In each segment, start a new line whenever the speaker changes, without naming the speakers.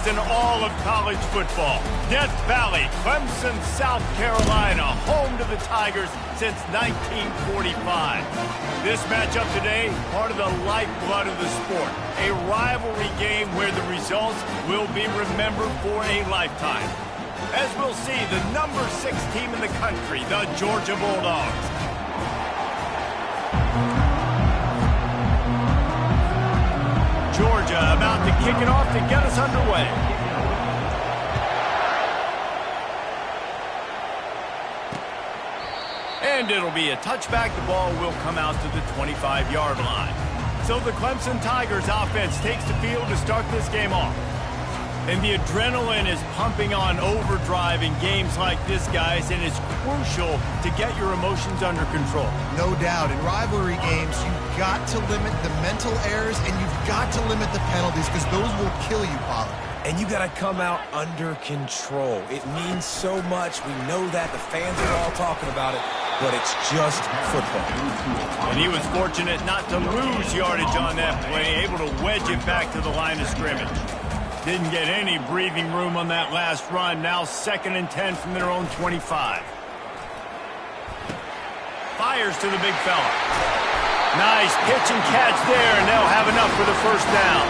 in all of college football. Death Valley, Clemson, South Carolina, home to the Tigers since 1945. This matchup today, part of the lifeblood of the sport. A rivalry game where the results will be remembered for a lifetime. As we'll see, the number 6 team in the country, the Georgia Bulldogs. Georgia about to kick it off to get us underway. And it'll be a touchback. The ball will come out to the 25-yard line. So the Clemson Tigers offense takes the field to start this game off. And the adrenaline is pumping on overdrive in games like this, guys, and it's crucial to get your emotions under control.
No doubt. In rivalry games, you've got to limit the mental errors and you've got to limit the penalties because those will kill you, Pollard.
And you got to come out under control. It means so much. We know that. The fans are all talking about it, but it's just football.
And he was fortunate not to lose yardage on that play, able to wedge it back to the line of scrimmage. Didn't get any breathing room on that last run. Now 2nd and 10 from their own 25. Fires to the big fella. Nice pitch and catch there, and they'll have enough for the first down.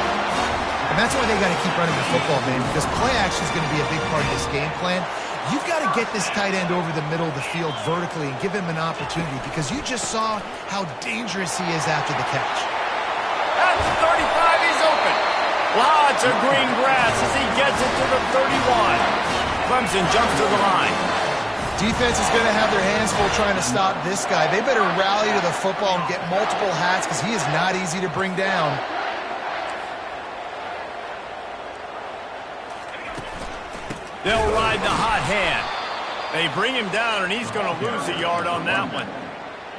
And that's why they got to keep running the football, man, because play action is going to be a big part of this game plan. You've got to get this tight end over the middle of the field vertically and give him an opportunity because you just saw how dangerous he is after the catch.
That's 35. He's open. Lots of green grass as he gets it to the 31. Clemson jumps to the line.
Defense is going to have their hands full trying to stop this guy. They better rally to the football and get multiple hats because he is not easy to bring down.
They'll ride the hot hand. They bring him down, and he's going to lose a yard on that one.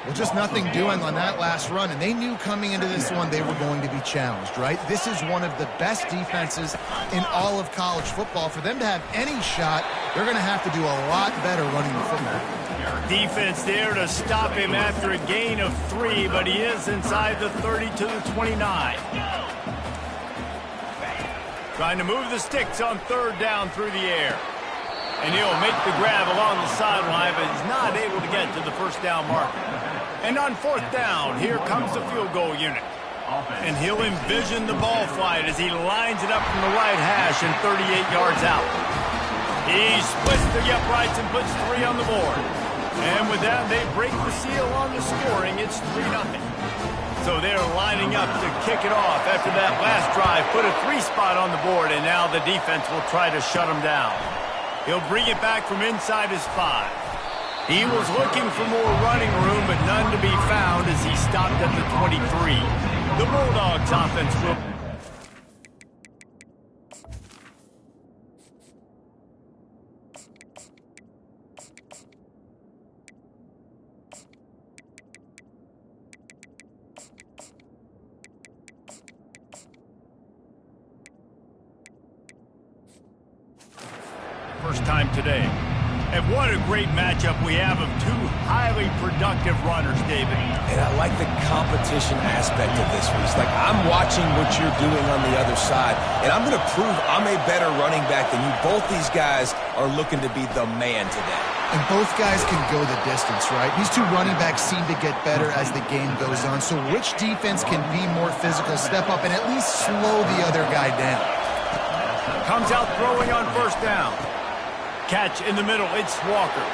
Well, just nothing doing on that last run, and they knew coming into this one they were going to be challenged, right? This is one of the best defenses in all of college football. For them to have any shot, they're going to have to do a lot better running the football.
Defense there to stop him after a gain of 3, but he is inside the 30 to the 29. Trying to move the sticks on 3rd down through the air. And he'll make the grab along the sideline, but he's not able to get to the first down marker. And on 4th down, here comes the field goal unit. And he'll envision the ball flight as he lines it up from the right hash and 38 yards out. He splits the uprights and puts 3 on the board. And with that, they break the seal on the scoring. It's 3-0. So they're lining up to kick it off after that last drive. Put a 3 spot on the board, and now the defense will try to shut him down. He'll bring it back from inside his 5. He was looking for more running room, but none to be found as he stopped at the 23. The Bulldogs offense will... First time today. And what a great matchup we have of 2 highly productive runners, David.
And I like the competition aspect of this, Reese. Like, I'm watching what you're doing on the other side, and I'm going to prove I'm a better running back than you. Both these guys are looking to be the man today.
And both guys can go the distance, right? These 2 running backs seem to get better as the game goes on. So which defense can be more physical, step up, and at least slow the other guy down?
Comes out throwing on 1st down. Catch in the middle, it's Walker.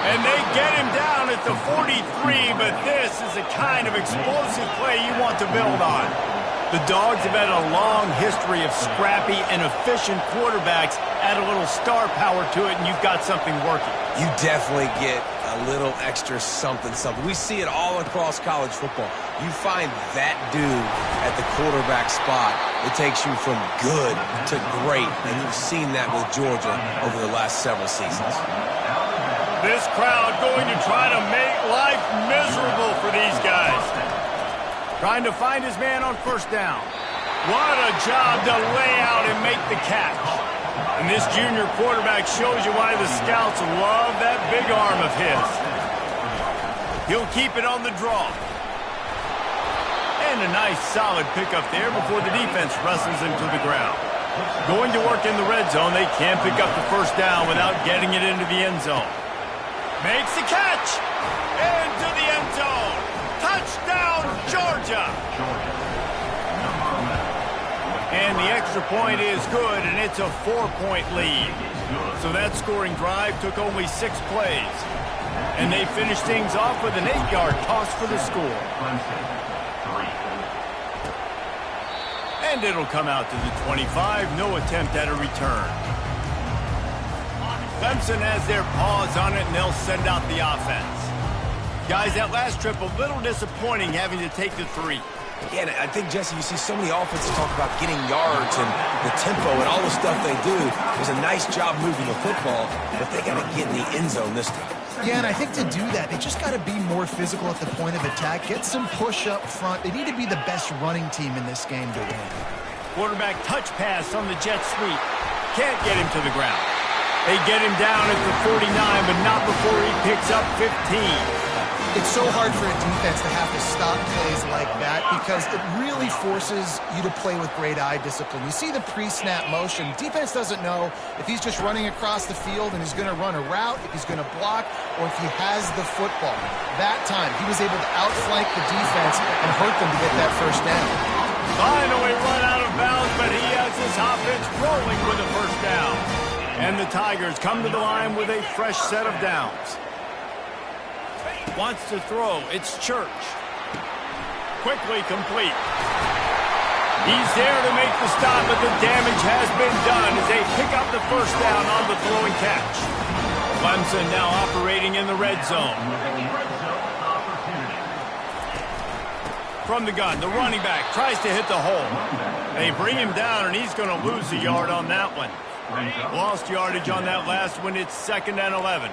And they get him down at the 43, but this is the kind of explosive play you want to build on. The Dogs have had a long history of scrappy and efficient quarterbacks. Add a little star power to it, and you've got something working.
You definitely get a little extra something. We see it all across college football. You find that dude at the quarterback spot, it takes you from good to great, and you've seen that with Georgia over the last several seasons.
This crowd going to try to make life miserable for these guys. Trying to find his man on 1st down. What a job to lay out and make the catch. And this junior quarterback shows you why the scouts love that big arm of his. He'll keep it on the draw. And a nice solid pickup there before the defense wrestles him to the ground. Going to work in the red zone. They can't pick up the first down without getting it into the end zone. Makes the catch. Into the end zone. Touchdown, Georgia. And the extra point is good, and it's a 4-point lead. So that scoring drive took only 6 plays. And they finished things off with an 8-yard toss for the score. And it'll come out to the 25. No attempt at a return. Clemson has their paws on it, and they'll send out the offense. Guys, that last trip a little disappointing having to take the 3.
Yeah, and I think, Jesse, you see so many offenses talk about getting yards and the tempo and all the stuff they do. It was a nice job moving the football, but they got to get in the end zone this time.
Yeah, and I think to do that, they just got to be more physical at the point of attack. Get some push up front. They need to be the best running team in this game to win.
Quarterback touch pass on the jet sweep. Can't get him to the ground. They get him down at the 49, but not before he picks up 15.
It's so hard for a defense to have to stop plays like that because it really forces you to play with great eye discipline. You see the pre-snap motion. Defense doesn't know if he's just running across the field and he's going to run a route, if he's going to block, or if he has the football. That time, he was able to outflank the defense and hurt them to get that first down.
Finally run out of bounds, but he has this offense rolling with a first down. And the Tigers come to the line with a fresh set of downs. Wants to throw. It's Church. Quickly complete. He's there to make the stop, but the damage has been done as they pick up the first down on the throw and catch. Clemson now operating in the red zone. From the gun, the running back tries to hit the hole. They bring him down, and he's going to lose a yard on that one. Lost yardage on that last one. It's 2nd and 11.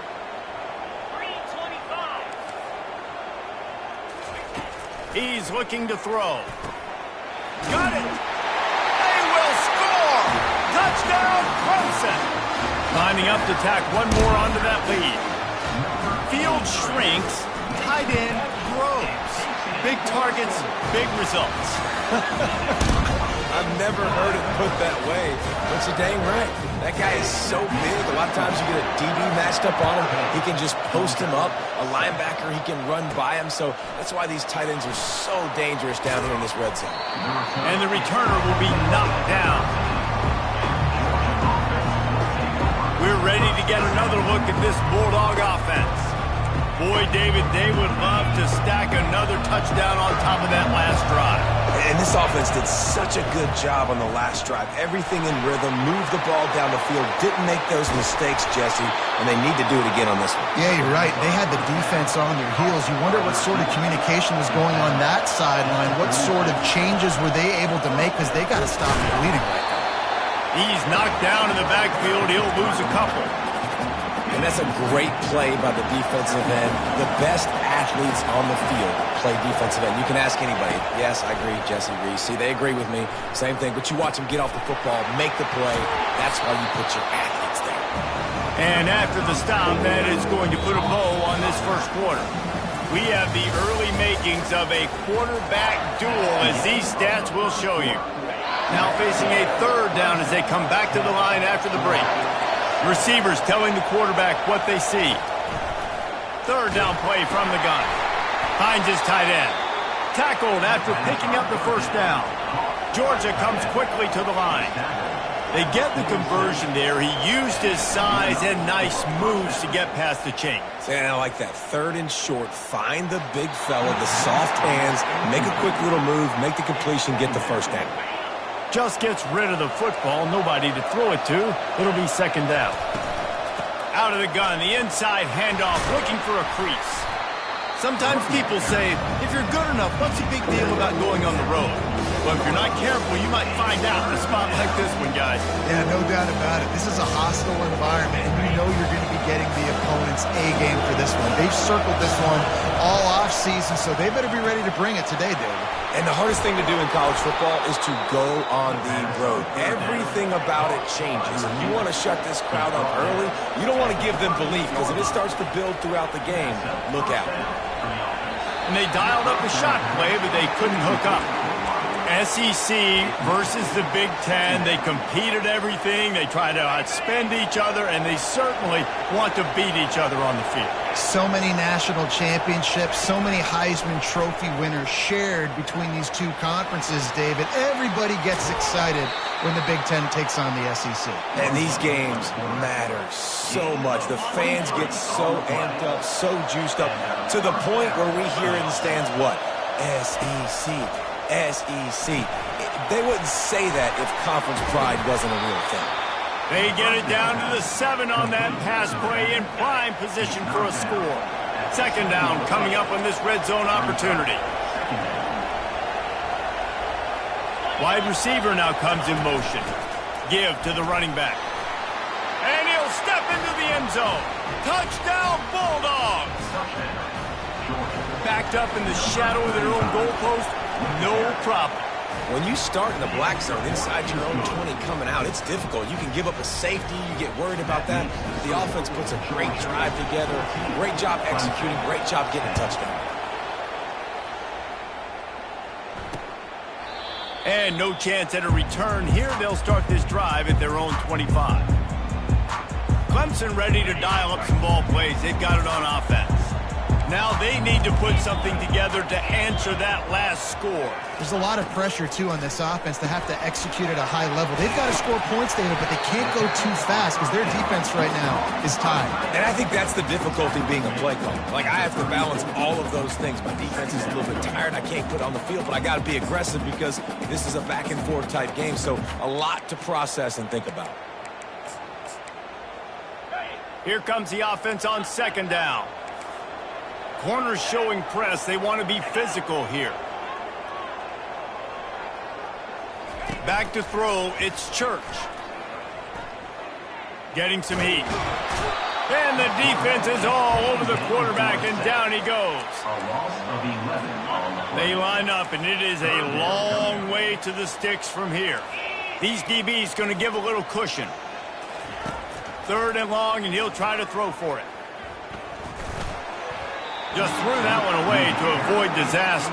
He's looking to throw. Got it! They will score! Touchdown, Clemson! Lining up to tack one more onto that lead. Field shrinks, tight end grows. Big targets, big results.
I've never heard it put that way, but you're dang right. That guy is so big. A lot of times you get a DB matched up on him. He can just post him up. A linebacker, he can run by him. So that's why these tight ends are so dangerous down here in this red zone.
And the returner will be knocked down. We're ready to get another look at this Bulldog offense. Boy, David, they would love to stack another touchdown on top of that last drive.
And this offense did such a good job on the last drive. Everything in rhythm, moved the ball down the field, didn't make those mistakes, Jesse, and they need to do it again on this one.
Yeah, you're right. They had the defense on their heels. You wonder what sort of communication was going on that sideline. What sort of changes were they able to make because they got to stop the bleeding right now.
He's knocked down in the backfield. He'll lose a couple.
And that's a great play by the defensive end. The best athletes on the field play defensive end. You can ask anybody. Yes, I agree, Jesse Reese. See, they agree with me. Same thing. But you watch them get off the football, make the play. That's why you put your athletes there.
And after the stop, that is going to put a bow on this first quarter. We have the early makings of a quarterback duel, as these stats will show you. Now facing a third down as they come back to the line after the break. Receivers telling the quarterback what they see. Third down play from the gun. Finds his tight end. Tackled after picking up the first down. Georgia comes quickly to the line. They get the conversion there. He used his size and nice moves to get past the chains.
And I like that. Third and short. Find the big fella, the soft hands, make a quick little move, make the completion, get the first down.
Just gets rid of the football, nobody to throw it to. It'll be 2nd down. Out of the gun, the inside handoff, looking for a crease. Sometimes people say, if you're good enough, what's the big deal about going on the road? But if you're not careful, you might find out in a spot like this one, guys.
Yeah, no doubt about it. This is a hostile environment, and you know you're going to be getting the opponent's A-game for this one. They've circled this one all off-season, so they better be ready to bring it today, David.
And the hardest thing to do in college football is to go on the road. Everything about it changes. If you want to shut this crowd up early, you don't want to give them belief, because if it starts to build throughout the game, look out.
And they dialed up the shot play, but they couldn't hook up. SEC versus the Big Ten. They compete at everything. They try to outspend each other, and they certainly want to beat each other on the field.
So many national championships, so many Heisman Trophy winners shared between these two conferences, David. Everybody gets excited when the Big Ten takes on the SEC.
And these games matter so much. The fans get so amped up, so juiced up, to the point where we hear in the stands what? SEC. SEC. They wouldn't say that if conference pride wasn't a real thing.
They get it down to the 7 on that pass play in prime position for a score. Second down coming up on this red zone opportunity. Wide receiver now comes in motion. Give to the running back. And he'll step into the end zone. Touchdown, Bulldogs! Backed up in the shadow of their own goalpost, no problem.
When you start in the black zone inside your own 20 coming out, it's difficult. You can give up a safety. You get worried about that. The offense puts a great drive together. Great job executing. Great job getting a touchdown.
And no chance at a return here. They'll start this drive at their own 25. Clemson ready to dial up some ball plays. They've got it on offense. Now they need to put something together to answer that last score.
There's a lot of pressure, too, on this offense to have to execute at a high level. They've got to score points, David, but they can't go too fast because their defense right now is tied.
And I think that's the difficulty being a play caller. Like, I have to balance all of those things. My defense is a little bit tired. I can't put it on the field, but I got to be aggressive because this is a back-and-forth type game, so a lot to process and think about.
Here comes the offense on second down. Corners showing press. They want to be physical here. Back to throw. It's Church. Getting some heat. And the defense is all over the quarterback, and down he goes. They line up, and it is a long way to the sticks from here. These DBs going to give a little cushion. Third and long, and he'll try to throw for it. Just threw that one away to avoid disaster.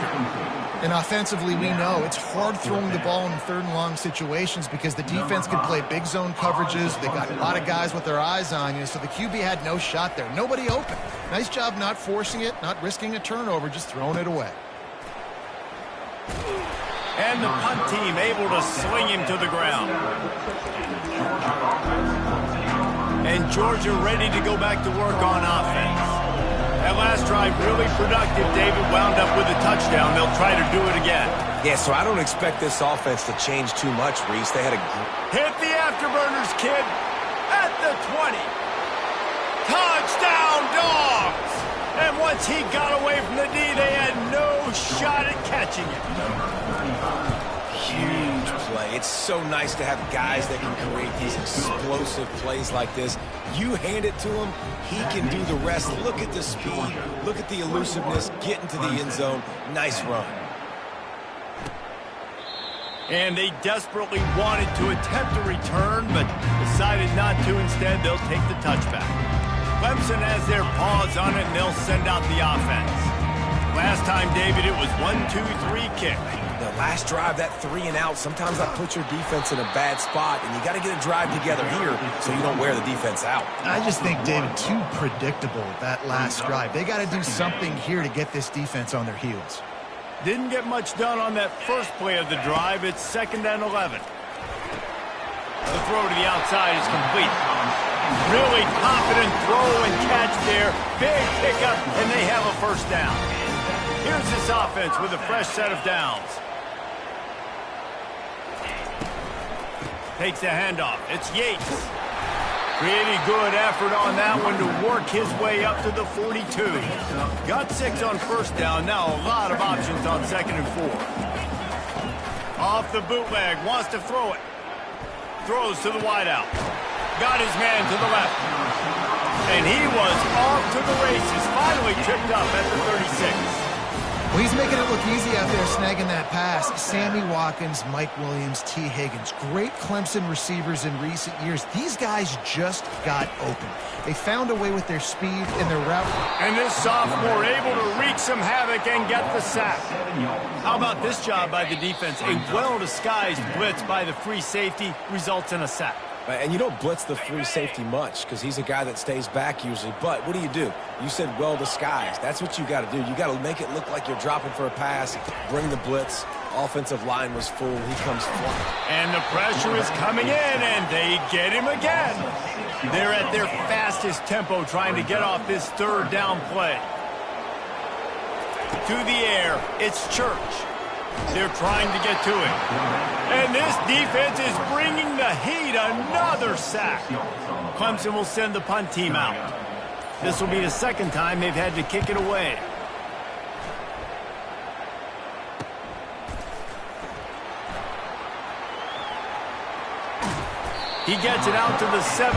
And offensively, we know it's hard throwing the ball in third and long situations because the defense can play big zone coverages. They got a lot of guys with their eyes on you, so the QB had no shot there. Nobody open. Nice job not forcing it, not risking a turnover, just throwing it away.
And the punt team able to sling him to the ground. And Georgia ready to go back to work on offense. That last drive really productive. David wound up with a touchdown. They'll try to do it again.
Yeah, so I don't expect this offense to change too much, Reese. They had a...
Hit the afterburners, kid. At the 20. Touchdown, Dogs! And once he got away from the D, they had no shot at catching it.
Huge play. It's so nice to have guys that can create these explosive plays like this. You hand it to him, he can do the rest. Look at the speed. Look at the elusiveness. Get into the end zone. Nice run.
And they desperately wanted to attempt a return, but decided not to. Instead, they'll take the touchback. Clemson has their paws on it, and they'll send out the offense. Last time, David, it was 1-2-3 kick.
The last drive, that 3 and out, sometimes that puts your defense in a bad spot, and you got to get a drive together here so you don't wear the defense out.
I just think, David, too predictable, that last drive. They got to do something here to get this defense on their heels.
Didn't get much done on that first play of the drive. It's 2nd and 11. The throw to the outside is complete. Really confident throw and catch there. Big pickup, and they have a first down. Here's this offense with a fresh set of downs. Takes the handoff. It's Yates. Pretty good effort on that one to work his way up to the 42. Got 6 on first down. Now a lot of options on 2nd and 4. Off the bootleg. Wants to throw it. Throws to the wideout. Got his man to the left. And he was off to the races. Finally tripped up at the 36.
Well, he's making it look easy out there, snagging that pass. Sammy Watkins, Mike Williams, T. Higgins. Great Clemson receivers in recent years. These guys just got open. They found a way with their speed and their route.
And this sophomore able to wreak some havoc and get the sack. How about this job by the defense? A well-disguised blitz by the free safety results in a sack.
And you don't blitz the free safety much because he's a guy that stays back usually. But what do? You said well disguised. That's what you got to do. You got to make it look like you're dropping for a pass, bring the blitz. Offensive line was full. He comes flying.
And the pressure is coming in, and they get him again. They're at their fastest tempo trying to get off this third down play. To the air, it's Church. They're trying to get to it. And this defense is bringing the heat. Another sack. Clemson will send the punt team out. This will be the second time they've had to kick it away. He gets it out to the 17,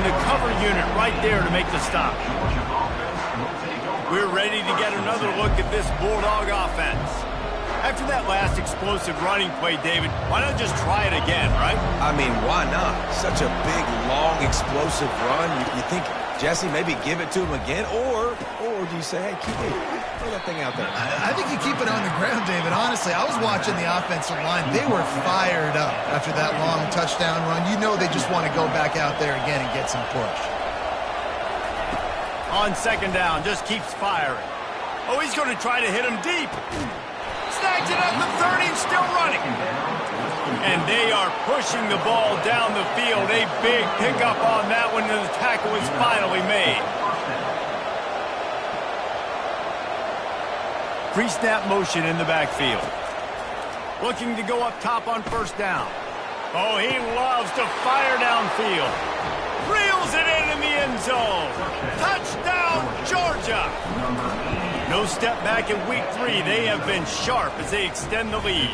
the cover unit right there to make the stop. We're ready to get another look at this Bulldog offense. After that last explosive running play, David, why not just try it again, right?
I mean, why not? Such a big, long, explosive run. You think, Jesse, maybe give it to him again? Or do you say, hey, throw that thing out there?
I think you keep it on the ground, David. Honestly, I was watching the offensive line. They were fired up after that long touchdown run. You know they just want to go back out there again and get some push.
On second down, just keeps firing. Oh, he's going to try to hit him deep. Snags it up the 30, still running. And they are pushing the ball down the field. A big pickup on that one, and the tackle is finally made. Pre-snap motion in the backfield. Looking to go up top on first down. Oh, he loves to fire downfield. Reels it in the end zone. Touchdown, Georgia. No step back in week 3. They have been sharp as they extend the lead.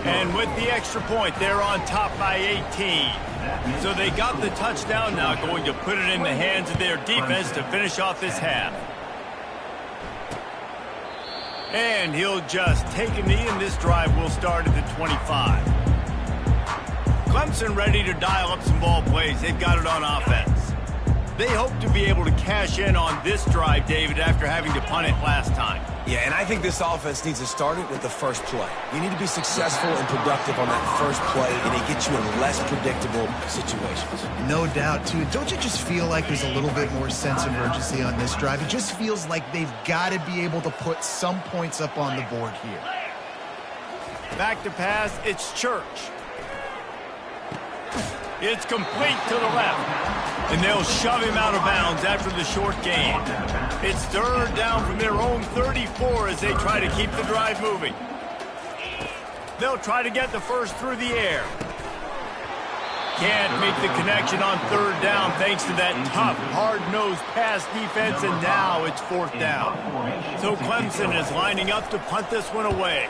And with the extra point, they're on top by 18. So they got the touchdown now, going to put it in the hands of their defense to finish off this half. And he'll just take a knee, and this drive will start at the 25. Clemson ready to dial up some ball plays. They've got it on offense. They hope to be able to cash in on this drive, David, after having to punt it last time.
Yeah, and I think this offense needs to start it with the first play. You need to be successful and productive on that first play, and it gets you in less predictable situations.
No doubt, too. Don't you just feel like there's a little bit more sense of urgency on this drive? It just feels like they've got to be able to put some points up on the board here.
Back to pass, it's Church. It's complete to the left. And they'll shove him out of bounds after the short gain. It's third down from their own 34 as they try to keep the drive moving. They'll try to get the first through the air. Can't make the connection on third down thanks to that tough, hard-nosed pass defense, and now it's fourth down. So Clemson is lining up to punt this one away.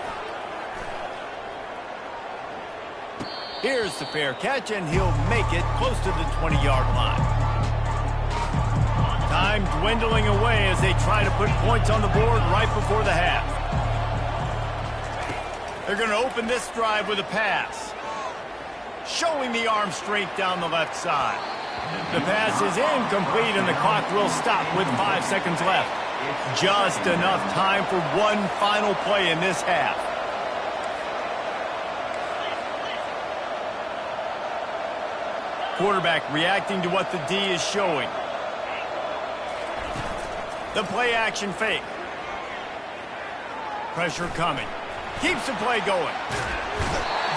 Here's the fair catch, and he'll make it close to the 20-yard line. Time dwindling away as they try to put points on the board right before the half. They're going to open this drive with a pass. Showing the arm strength down the left side. The pass is incomplete, and the clock will stop with 5 seconds left. Just enough time for one final play in this half. Quarterback reacting to what the D is showing. The play action fake. Pressure coming. Keeps the play going.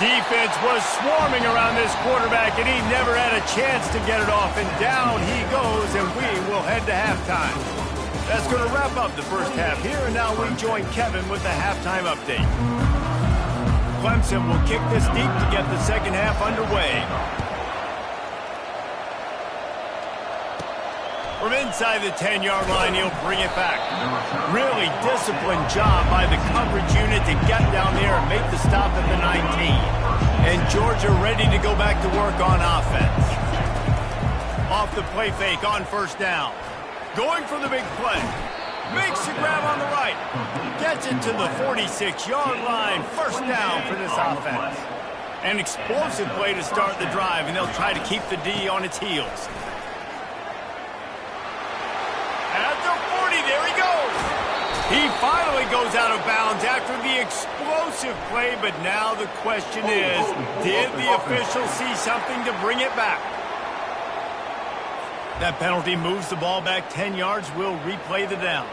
Defense was swarming around this quarterback, and he never had a chance to get it off. And down he goes, and we will head to halftime. That's going to wrap up the first half here, and now we join Kevin with the halftime update. Clemson will kick this deep to get the second half underway. From inside the 10-yard line, he'll bring it back. Really disciplined job by the coverage unit to get down there and make the stop at the 19. And Georgia ready to go back to work on offense. Off the play fake on first down. Going for the big play. Makes the grab on the right. Gets it to the 46-yard line. First down for this offense. An explosive play to start the drive, and they'll try to keep the D on its heels. At the 40, there he goes. He finally goes out of bounds after the explosive play, but now the question is, did the official see something to bring it back? That penalty moves the ball back 10 yards. We'll replay the down.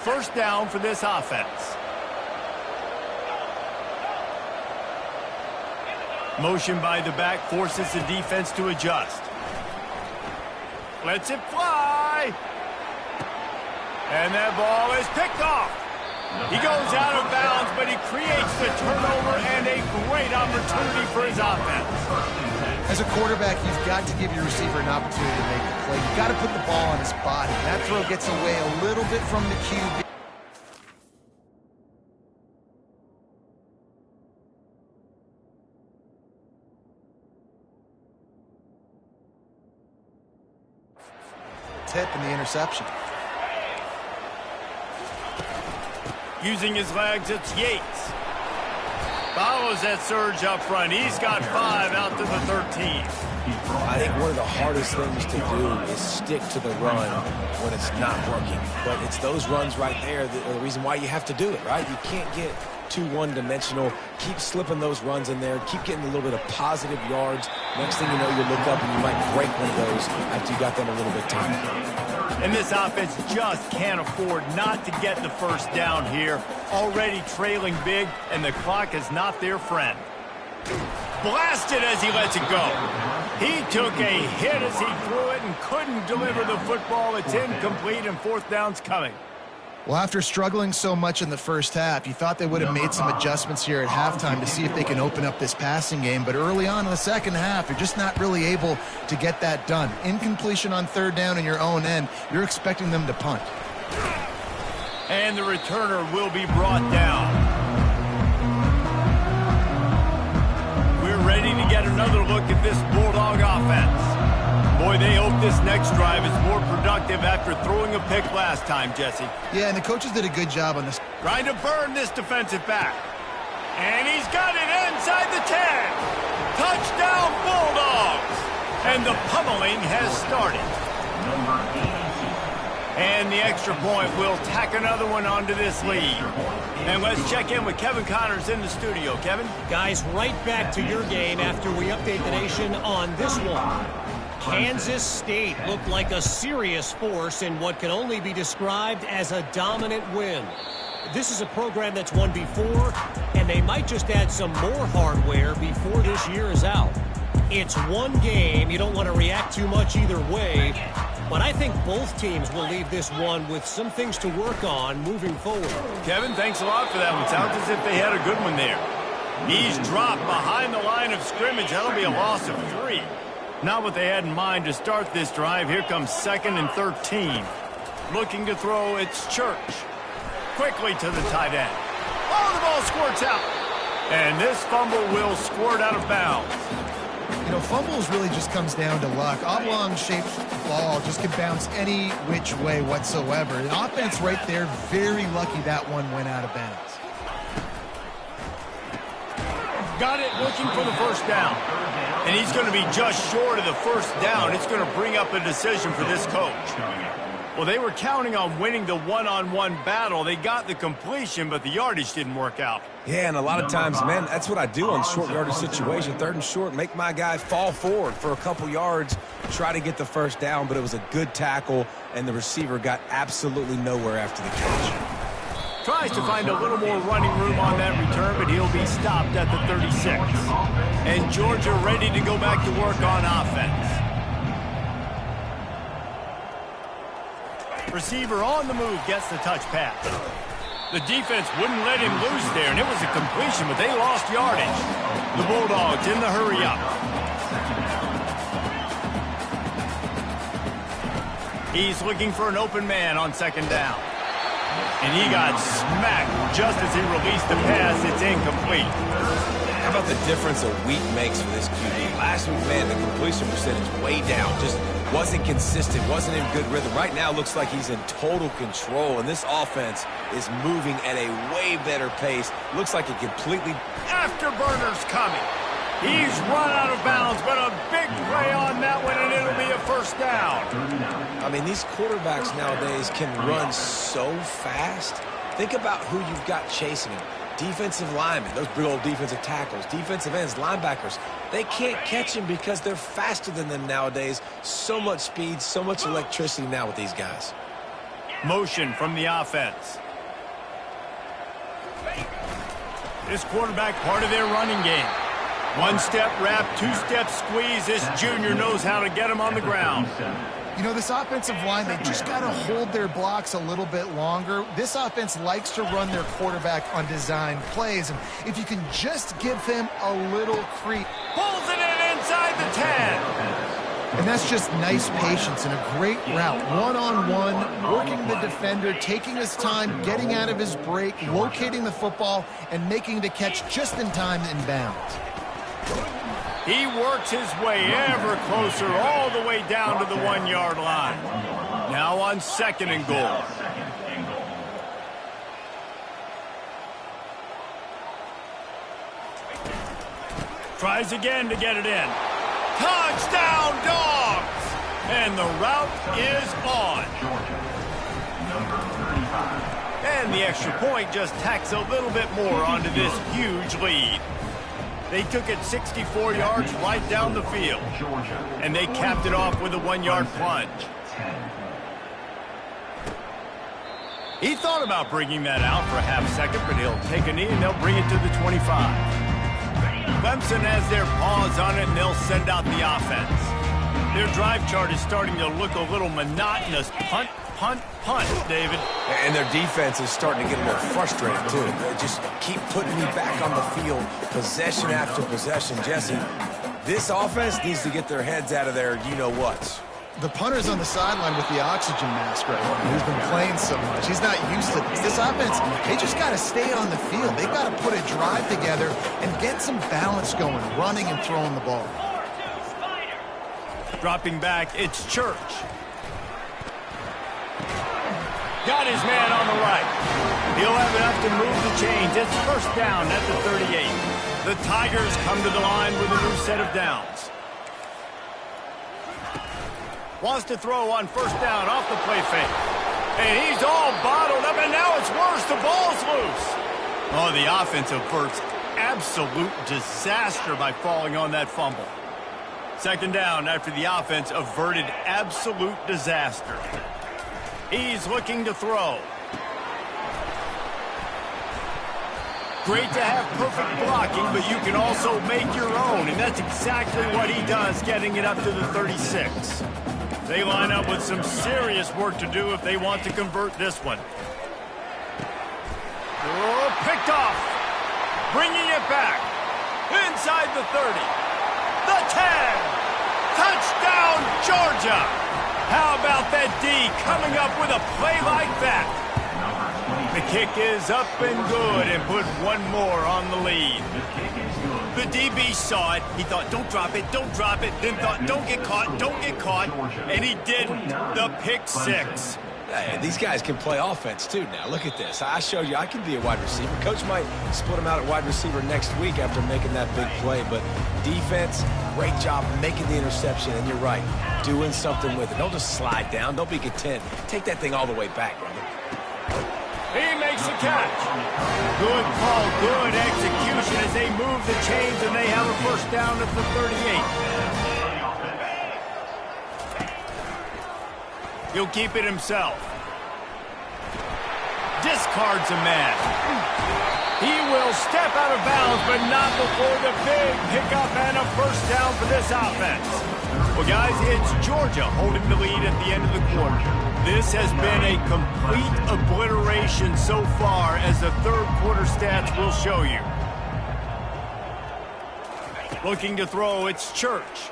First down for this offense. Motion by the back forces the defense to adjust. Lets it fly. And that ball is picked off. He goes out of bounds, but he creates the turnover and a great opportunity for his offense.
As a quarterback, you've got to give your receiver an opportunity to make a play. You've got to put the ball on his body. That throw gets away a little bit from the QB. Tip and the interception.
Using his legs, it's Yates. Follows that surge up front. He's got 5 out to the 13.
I think one of the hardest things to do is stick to the run when it's not working. But it's those runs right there that are the reason why you have to do it, right? You can't get too one-dimensional. Keep slipping those runs in there. Keep getting a little bit of positive yards. Next thing you know, you look up and you might break one of those after you got them a little bit tired.
And this offense just can't afford not to get the first down here. Already trailing big, and the clock is not their friend. Blasted as he lets it go. He took a hit as he threw it and couldn't deliver the football. It's incomplete, and fourth down's coming.
Well, after struggling so much in the first half, you thought they would have made some adjustments here at halftime to see if they can open up this passing game. But early on in the second half, you're just not really able to get that done. Incompletion on third down in your own end, you're expecting them to punt.
And the returner will be brought down. We're ready to get another look at this Bulldog offense. Boy, they hope this next drive is more productive after throwing a pick last time, Jesse.
Yeah, and the coaches did a good job on this.
Trying to burn this defensive back. And he's got it inside the 10. Touchdown, Bulldogs. And the pummeling has started. And the extra point will tack another one onto this lead. And let's check in with Kevin Connors in the studio. Kevin?
Guys, right back to your game after we update the nation on this one. Kansas State looked like a serious force in what can only be described as a dominant win. This is a program that's won before, and they might just add some more hardware before this year is out. It's one game. You don't want to react too much either way, but I think both teams will leave this one with some things to work on moving forward.
Kevin, thanks a lot for that one. Sounds as if they had a good one there. He's dropped behind the line of scrimmage. That'll be a loss of 3. Not what they had in mind to start this drive. Here comes 2nd and 13. Looking to throw, it's Church. Quickly to the tight end. Oh, the ball squirts out. And this fumble will squirt out of bounds.
You know, fumbles really just comes down to luck. Oblong-shaped ball just can bounce any which way whatsoever. An offense right there, very lucky that one went out of bounds.
Got it, looking for the first down. And he's going to be just short of the first down. It's going to bring up a decision for this coach. Well, they were counting on winning the one-on-one battle. They got the completion, but the yardage didn't work out.
Yeah, and a lot of times, man, that's what I do on short yardage situation. 3rd and short, make my guy fall forward for a couple yards, try to get the first down, but it was a good tackle, and the receiver got absolutely nowhere after the catch.
Tries to find a little more running room on that return, but he'll be stopped at the 36. And Georgia ready to go back to work on offense. Receiver on the move gets the touch pass. The defense wouldn't let him loose there, and it was a completion, but they lost yardage. The Bulldogs in the hurry up. He's looking for an open man on 2nd down. And he got smacked just as he released the pass. It's incomplete.
How about the difference a week makes for this QB? Last week, man, the completion percentage way down. Just wasn't consistent, wasn't in good rhythm. Right now, looks like he's in total control, and this offense is moving at a way better pace. Looks like it completely...
Afterburner's coming. He's run out of bounds, but a big play on that one, and it'll be a first down.
I mean, these quarterbacks nowadays can run so fast. Think about who you've got chasing him. Defensive linemen, those big old defensive tackles, defensive ends, linebackers. They can't catch him because they're faster than them nowadays. So much speed, so much electricity now with these guys.
Motion from the offense. This quarterback, part of their running game. One-step wrap, two-step squeeze. This junior knows how to get him on the ground.
You know, this offensive line, they just got to hold their blocks a little bit longer. This offense likes to run their quarterback on design plays, and if you can just give him a little creep.
Pulls it in inside the 10.
And that's just nice patience and a great route. One-on-one, working the defender, taking his time, getting out of his break, locating the football, and making the catch just in time in bounds.
He works his way ever closer all the way down to the 1-yard line. Now on 2nd and goal. Tries again to get it in. Touchdown, Dogs! And the route is on. And the extra point just tacks a little bit more onto this huge lead. They took it 64 yards right down the field. And they capped it off with a 1-yard plunge. He thought about bringing that out for a half second, but he'll take a knee and they'll bring it to the 25. Clemson has their paws on it and they'll send out the offense. Their drive chart is starting to look a little monotonous. Punt, punt, punt, David.
And their defense is starting to get a little frustrated, too. They just keep putting me back on the field, possession after possession. Jesse, this offense needs to get their heads out of their you-know-whats.
The punter's on the sideline with the oxygen mask right now. He's been playing so much. He's not used to this. This offense, they just got to stay on the field. They've got to put a drive together and get some balance going, running and throwing the ball.
Dropping back, it's Church. Got his man on the right. He'll have enough to move the chains. It's first down at the 38. The Tigers come to the line with a new set of downs. Wants to throw on first down off the play fake. And he's all bottled up, and now it's worse. The ball's loose. Oh, the offense averts absolute disaster by falling on that fumble. 2nd down after the offense averted absolute disaster. He's looking to throw. Great to have perfect blocking, but you can also make your own, and that's exactly what he does, getting it up to the 36. They line up with some serious work to do if they want to convert this one. Oh, picked off. Bringing it back. Inside the 30. The 10. Touchdown, Georgia. How about that D coming up with a play like that? The kick is up and good and put one more on the lead. The DB saw it. He thought, don't drop it, don't drop it. Then thought, don't get caught, don't get caught. And he didn't. The pick 6.
Hey, these guys can play offense, too, now. Look at this. I showed you I can be a wide receiver. Coach might split him out at wide receiver next week after making that big play. But defense, great job making the interception. And you're right, doing something with it. Don't just slide down. Don't be content. Take that thing all the way back, brother.
He makes the catch. Good call, good execution as they move the chains and they have a first down at the 38. He'll keep it himself. Discards a man. He will step out of bounds, but not before the big pickup and a first down for this offense. Well, guys, it's Georgia holding the lead at the end of the quarter. This has been a complete obliteration so far, as the third quarter stats will show you. Looking to throw, it's Church.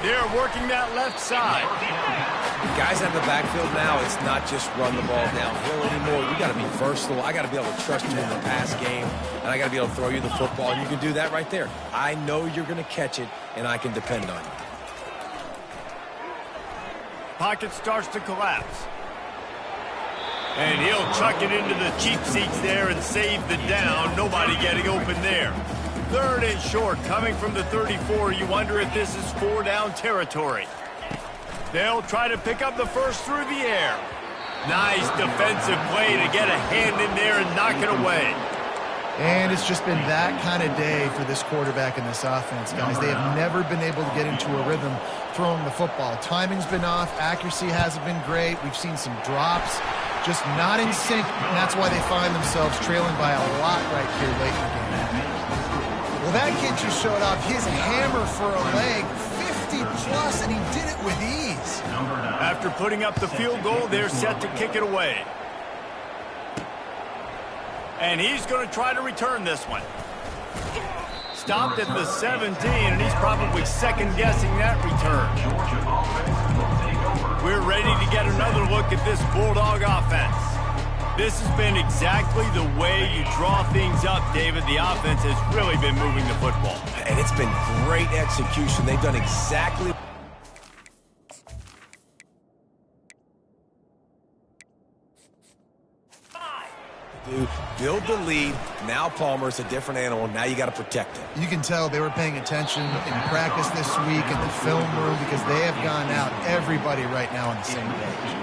They're working that left side.
Guys out of the backfield now, it's not just run the ball downhill anymore. You got to be versatile. I got to be able to trust you in the pass game, and I got to be able to throw you the football, and you can do that right there. I know you're going to catch it, and I can depend on you.
Pocket starts to collapse. And he'll chuck it into the cheap seats there and save the down. Nobody getting open there. 3rd and short coming from the 34. You wonder if this is 4-down territory. They'll try to pick up the first through the air. Nice defensive play to get a hand in there and knock it away.
And it's just been that kind of day for this quarterback and this offense, guys. They have never been able to get into a rhythm throwing the football. Timing's been off. Accuracy hasn't been great. We've seen some drops, just not in sync, and that's why they find themselves trailing by a lot right here late in the game. Well, that kid just showed off his hammer for a leg, 50-plus, and he did it with ease.
After putting up the field goal, they're set to kick it away. And he's going to try to return this one. Stopped at the 17, and he's probably second-guessing that return. We're ready to get another look at this Bulldog offense. This has been exactly the way you draw things up, David. The offense has really been moving the football.
And it's been great execution. They've done exactly... Build the lead. Now Palmer's a different animal. Now you got to protect him.
You can tell they were paying attention in practice this week in the film room because they have gone out, everybody right now on the same page.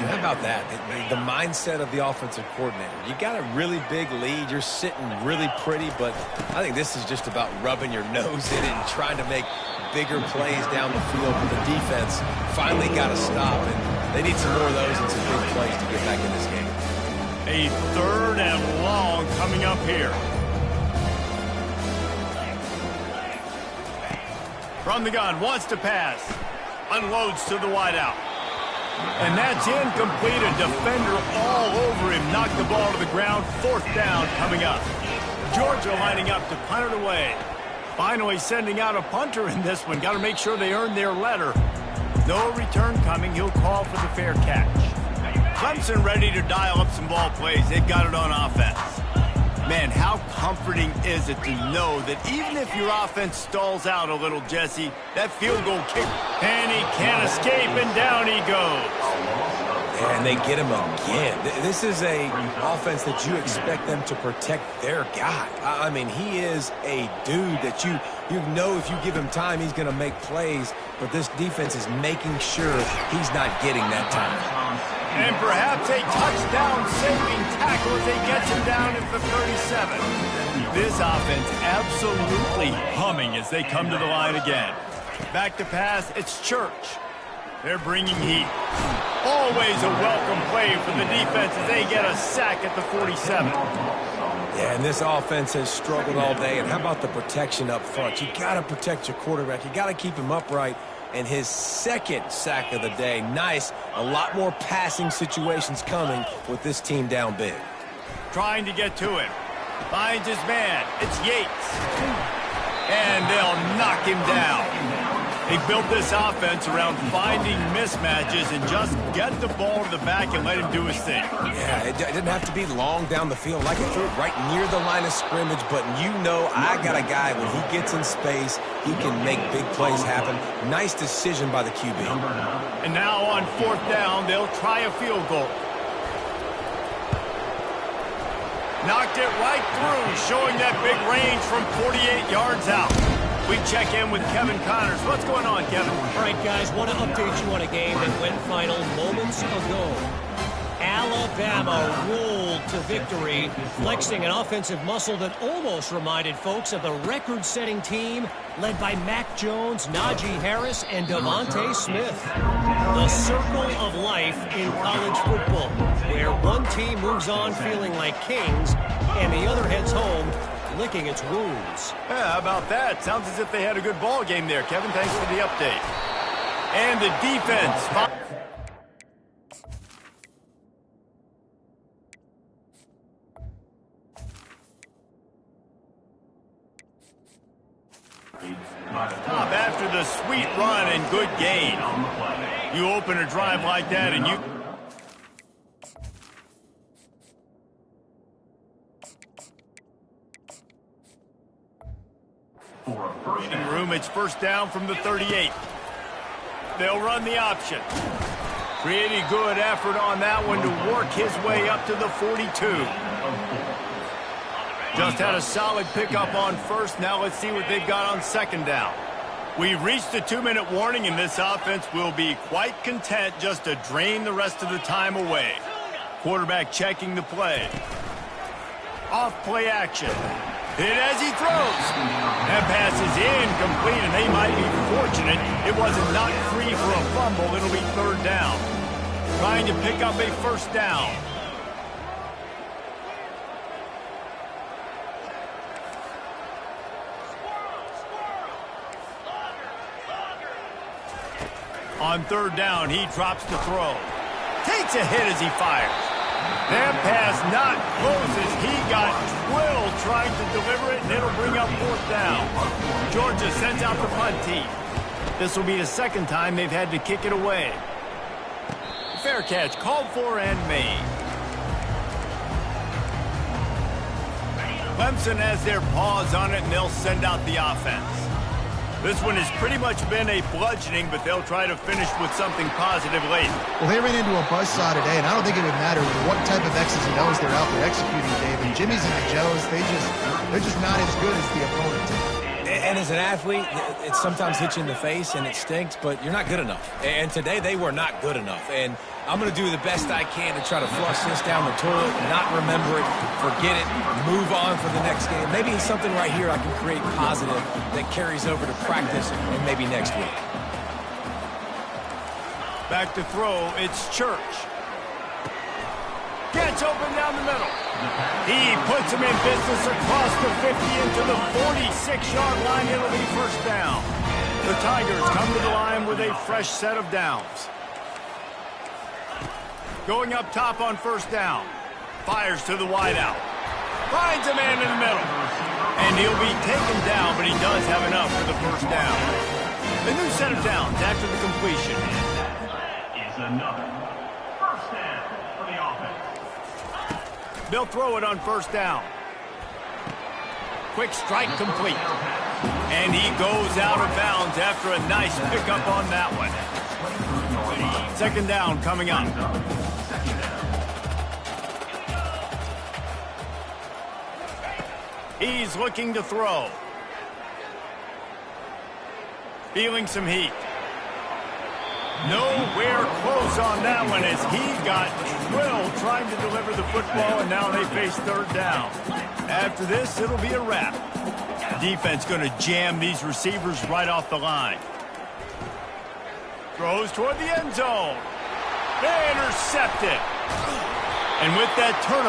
How about that? The mindset of the offensive coordinator. You got a really big lead. You're sitting really pretty, but I think this is just about rubbing your nose in it and trying to make bigger plays down the field. But the defense finally got to stop, and they need some more of those and some big plays to get back in this game.
A 3rd and long coming up here. From the gun, wants to pass. Unloads to the wideout. And that's incomplete. A defender all over him. Knocked the ball to the ground. 4th down coming up. Georgia lining up to punt it away. Finally sending out a punter in this one. Got to make sure they earn their letter. No return coming. He'll call for the fair catch. Clemson ready to dial up some ball plays. They've got it on offense. Man, how comforting is it to know that even if your offense stalls out a little, Jesse, that field goal kick, and he can't escape, and down he goes.
And they get him again. This is a offense that you expect them to protect their guy. I mean, he is a dude that you know if you give him time, he's going to make plays, but this defense is making sure he's not getting that time.
And perhaps a touchdown-saving tackle as they get him down at the 37. This offense absolutely humming as they come to the line again. Back to pass, it's Church. They're bringing heat. Always a welcome play for the defense as they get a sack at the 47.
Yeah, and this offense has struggled all day. And how about the protection up front? You got to protect your quarterback. You got to keep him upright. And his 2nd sack of the day. Nice. A lot more passing situations coming with this team down big.
Trying to get to him. Finds his man. It's Yates. And they'll knock him down. They built this offense around finding mismatches and just get the ball to the back and let him do his thing.
Yeah, it didn't have to be long down the field. Like it threw it right near the line of scrimmage, but you know I got a guy, when he gets in space, he can make big plays happen. Nice decision by the QB.
And now on 4th down, they'll try a field goal. Knocked it right through, showing that big range from 48 yards out. We check in with Kevin Connors. What's going on, Kevin?
All right, guys, want to update you on a game that went final moments ago. Alabama rolled to victory, flexing an offensive muscle that almost reminded folks of the record-setting team led by Mac Jones, Najee Harris, and Devontae Smith. The circle of life in college football, where one team moves on feeling like kings and the other heads home licking its wounds.
Yeah, how about that? Sounds as if they had a good ball game there, Kevin. Thanks for the update. And the defense. Stop after the sweet run and good gain. You open a drive like that and you... In room, it's first down from the 38. They'll run the option. Pretty good effort on that one to work his way up to the 42. Just had a solid pickup on first. Now let's see what they've got on second down. We've reached the 2-minute warning, and this offense will be quite content just to drain the rest of the time away. Quarterback checking the play. Off play action. Hit as he throws. That pass is incomplete, and they might be fortunate it wasn't knocked free for a fumble. It'll be third down. Trying to pick up a first down. On third down, he drops the throw. Takes a hit as he fires. That pass not close as he got drilled trying to deliver it, and it'll bring up fourth down. Georgia sends out the punt team. This will be the second time they've had to kick it away. Fair catch called for and made. Clemson has their paws on it, and they'll send out the offense. This one has pretty much been a bludgeoning, but they'll try to finish with something positive late.
Well, they ran into a buzzsaw today, and I don't think it would matter what type of X's and O's they're out there executing, Dave. And Jimmy's and the Joes, they're just not as good as the opponent.
And as an athlete, it sometimes hits you in the face and it stinks, but you're not good enough. And today they were not good enough. And I'm going to do the best I can to try to flush this down the toilet, not remember it, forget it, move on for the next game. Maybe something right here I can create positive that carries over to practice and maybe next week.
Back to throw, it's Church. Gets open down the middle. He puts him in business across the 50 into the 46-yard line. It'll be first down. The Tigers come to the line with a fresh set of downs. Going up top on first down. Fires to the wideout. Finds a man in the middle. And he'll be taken down, but he does have enough for the first down. A new set of downs after the completion.
That is another first down for the offense.
They'll throw it on first down. Quick strike complete. And he goes out of bounds after a nice pickup on that one. Second down coming up. He's looking to throw. Feeling some heat. Nowhere close on that one as he got drilled trying to deliver the football, and now they face third down. After this, it'll be a wrap. Defense going to jam these receivers right off the line. Throws toward the end zone. Intercepted. And with that turnover,